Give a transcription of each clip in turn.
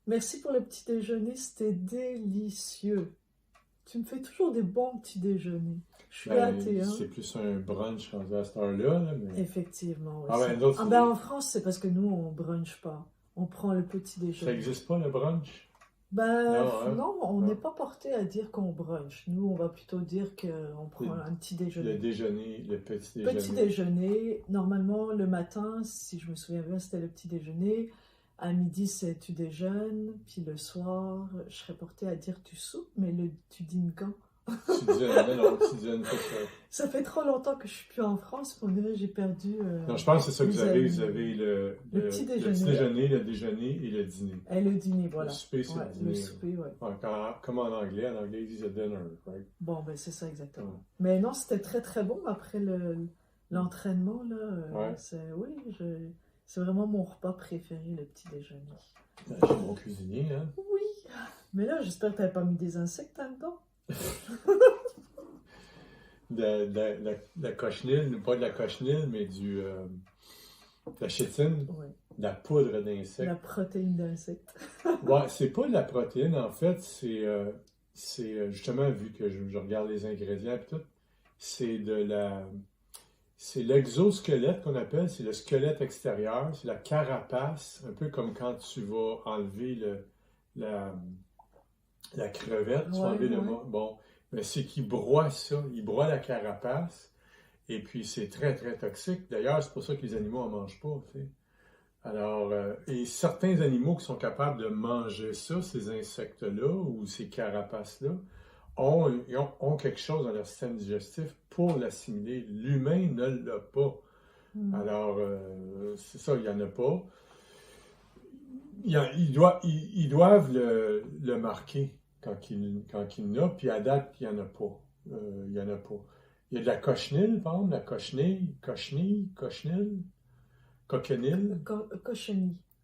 Merci pour le petit déjeuner, c'était délicieux. Tu me fais toujours des bons petits déjeuners. Je suis Ben, gâtée, hein? c'est plus un brunch rendu à cette heure-là, là, mais... Effectivement, oui. Ah ben, nous autres, Ah ben en France, c'est parce que nous, on brunch pas. On prend le petit ça déjeuner. existe pas, le brunch? Ben Non, hein? non, on n'est Non. pas porté à dire qu'on brunch. Nous, on va plutôt dire qu'on Le, prend un petit le déjeuner. déjeuner, le petit Petit déjeuner. déjeuner, normalement le matin, si je me souviens bien, c'était le petit déjeuner. À midi, c'est tu déjeunes, puis le soir, je serais portée à dire tu soupes, mais tu dînes quand? Tu disais, non, tu disais une fois ça. Ça fait trop longtemps que je suis plus en France, pour dire j'ai perdu Non, je pense que c'est ça que vous mes avez. Vous amis. avez Le petit le petit déjeuner déjeuner, le déjeuner et le dîner. et le dîner, Le voilà. souper, c'est Ouais, le le dîner. souper, ouais. Ouais, comme en anglais. En anglais, ils disent dinner, right? Bon, ben c'est ça exactement. Ouais. Mais non, c'était très très bon après l'entraînement, là. Ouais. Oui, c'est vraiment mon repas préféré, le petit déjeuner. Je suis bon cuisinier, hein? Oui, mais là, j'espère que tu n'avais pas mis des insectes là-dedans. La cochenille, pas de la cochenille, mais de la chétine, Ouais. de la poudre La d'insectes. protéine d'insectes. Ouais, c'est pas de la protéine, en fait, justement, vu que je regarde les ingrédients et tout, c'est de la. C'est l'exosquelette qu'on appelle, c'est le squelette extérieur, c'est la carapace, un peu comme quand tu vas enlever la, la crevette, tu vas Ouais, enlever le ouais. bon, mais c'est qu'il broie ça, il broie la carapace, et puis c'est très très toxique. D'ailleurs, c'est pour ça que les animaux en mangent pas, tu sais. Alors, et certains animaux qui sont capables de manger ça, ces insectes-là ou ces carapaces-là, ont quelque chose dans leur système digestif pour l'assimiler. L'humain ne l'a pas. Mm. Alors, c'est ça, il n'y en a pas. Ils doivent le marquer quand il y en a, puis à date, il n'y en a pas. Il n'y en a pas. Il y a de la cochenille, par exemple, la cochenille, coquenille, Cochenille.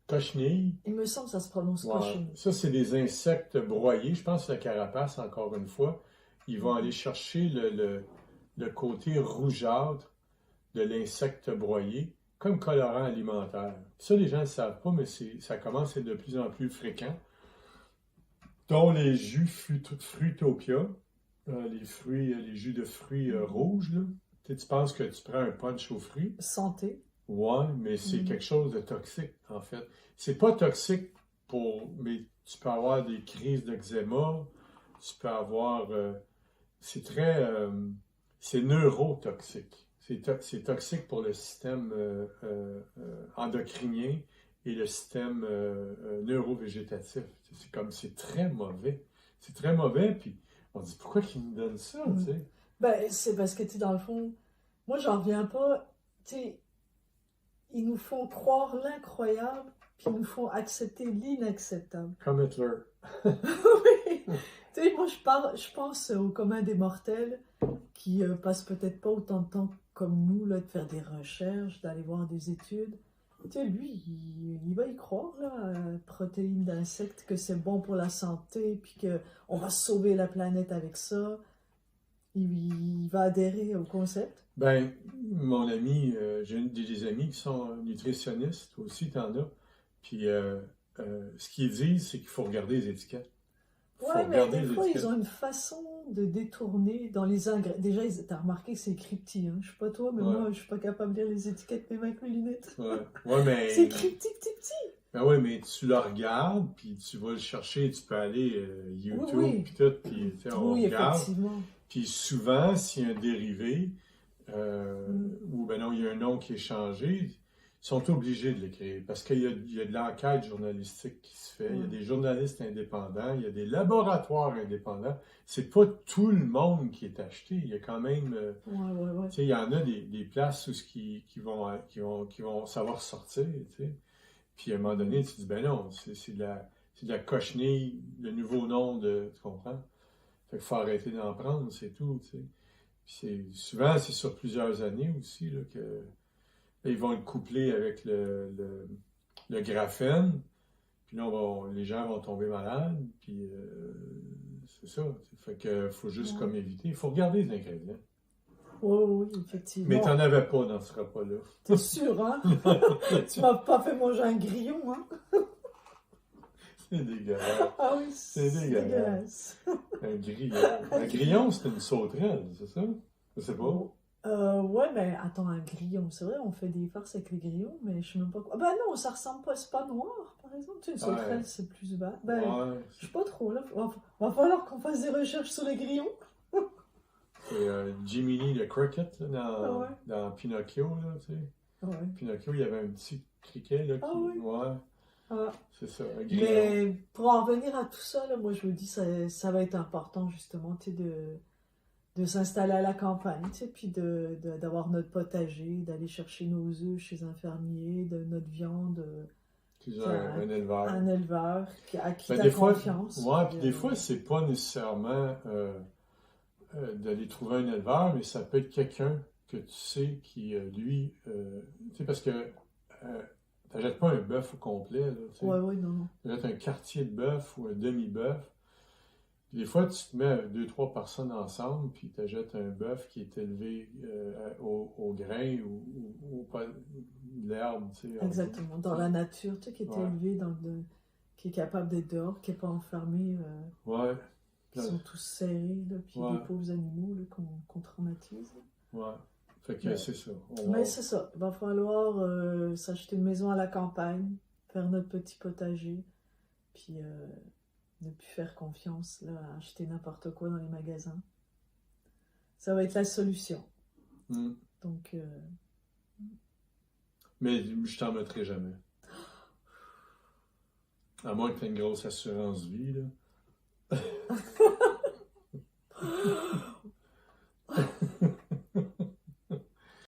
cochenille. Il me semble que ça se prononce Ouais. cochenille. Ça, c'est des insectes broyés. Je pense que la carapace, encore une fois, ils vont aller chercher le côté rougeâtre de l'insecte broyé comme colorant alimentaire. Ça, les gens ne le savent pas, mais ça commence à être de plus en plus fréquent. Dont les jus Fruitopia, les jus de fruits rouges, là. Tu penses que tu prends un punch aux fruits. Santé. Ouais, mais c'est Mm. quelque chose de toxique, en fait. C'est pas toxique mais tu peux avoir des crises d'eczéma, tu peux avoir, c'est très, c'est neurotoxique. C'est toxique pour le système endocrinien et le système neurovégétatif. C'est très mauvais. C'est très mauvais, puis on dit pourquoi qu'ils nous donnent ça, tu Mm. sais? Ben, c'est parce que, tu sais, dans le fond, moi, j'en reviens pas. Tu sais, ils nous font croire l'incroyable, puis ils nous font accepter l'inacceptable. Comme Hitler. Oui. Tu sais, moi, je pense au commun des mortels qui passent peut-être pas autant de temps comme nous, là, de faire des recherches, d'aller voir des études. Tu sais, lui, il va y croire, là, protéines d'insectes, que c'est bon pour la santé, puis qu'on va sauver la planète avec ça. Il va adhérer au concept. Ben, mon ami, j'ai des amis qui sont nutritionnistes, toi aussi, t'en as. Puis, ce qu'ils disent, c'est qu'il faut regarder les étiquettes. Il faut Ouais, mais regarder des les fois, ils étiquettes. ont une façon de détourner dans les ingrédients. Déjà, t'as remarqué que c'est écrit petit, hein. Je sais pas toi, mais Ouais, moi, je suis pas capable de lire les étiquettes même avec mes lunettes. ouais. Ouais, C'est écrit petit, petit, petit. ben ouais, mais tu le regardes, puis tu vas le chercher, tu peux aller Oui, YouTube, oui. puis tout, puis tu sais, on Oui, regarde. effectivement. Puis souvent, s'il y a un dérivé, Mm. ou ben non, il y a un nom qui est changé, ils sont obligés de l'écrire parce qu'il y a de l'enquête journalistique qui se fait, il y a Ouais. des journalistes indépendants, il y a des laboratoires indépendants. C'est pas tout le monde qui est acheté. Il y a quand même, Ouais, ouais, ouais. tu sais, il y en a des places où qui vont savoir sortir, tu sais. Puis à un moment donné, tu te dis, ben non, c'est de la cochenille, le nouveau nom tu comprends? Fait qu'il faut arrêter d'en prendre, c'est tout, tu sais. Puis souvent, c'est sur plusieurs années aussi, là, que là, ils vont le coupler avec le graphène, puis là, les gens vont tomber malades, puis c'est ça. Fait que faut juste Ouais. comme éviter. Il faut regarder les ingrédients. Oui, oui, Mais effectivement. t'en avais pas dans ce repas-là. T'es sûr, hein? Tu m'as pas fait manger un grillon, hein? C'est dégueulasse. Ah oui, C'est c'est dégueulasse. dégueulasse. Un grillon. Un grillon, c'est une sauterelle, c'est ça? Je sais pas. Ouais, mais attends, un grillon, c'est vrai, on fait des farces avec les grillons, mais je sais même pas quoi. Ah bah non, ça ressemble pas, c'est pas noir, par exemple. Tu sais, une sauterelle, Ouais. c'est plus bas. Ben, Ouais. je sais pas trop, là. Va falloir qu'on fasse des recherches sur les grillons. C'est Jiminy le Cricket là, Ah ouais. dans Pinocchio, là, tu sais. Ah ouais. Pinocchio, il y avait un petit criquet, là, qui... Ah oui. Ouais, Ah. c'est ça, un grillon. Mais pour en venir à tout ça, là, moi je me dis ça va être important justement, tu sais, de s'installer à la campagne, tu sais, puis d'avoir notre potager, d'aller chercher nos œufs chez un fermier, de notre viande, Tu tu sais, sais, un éleveur. un éleveur à qui Ben, t'as des fois, confiance. ouais, Puis, puis des fois, c'est pas nécessairement d'aller trouver un éleveur, mais ça peut être quelqu'un que tu sais qui, lui, tu sais, parce que t'achètes pas un bœuf au complet, là, tu sais. ouais, ouais, non, non. T'achètes un quartier de bœuf ou un demi-bœuf. Puis des fois, tu te mets deux, trois personnes ensemble, puis tu achètes un bœuf qui est élevé au grain ou pas de l'herbe, tu sais. Exactement, dans la nature, tu sais, qui est Ouais. élevé, qui est capable d'être dehors, qui n'est pas enfermé, Ouais, qui sont tous serrés, là, puis Ouais. des pauvres animaux là, qu'on traumatise. ouais. Fait que Mais- c'est ça. Mais c'est ça, il va falloir s'acheter une maison à la campagne, faire notre petit potager, puis ne plus faire confiance là, à acheter n'importe quoi dans les magasins. Ça va être la solution. Hmm. Donc, Mais je t'en mettrai jamais. À moins que tu aies une grosse assurance vie, là.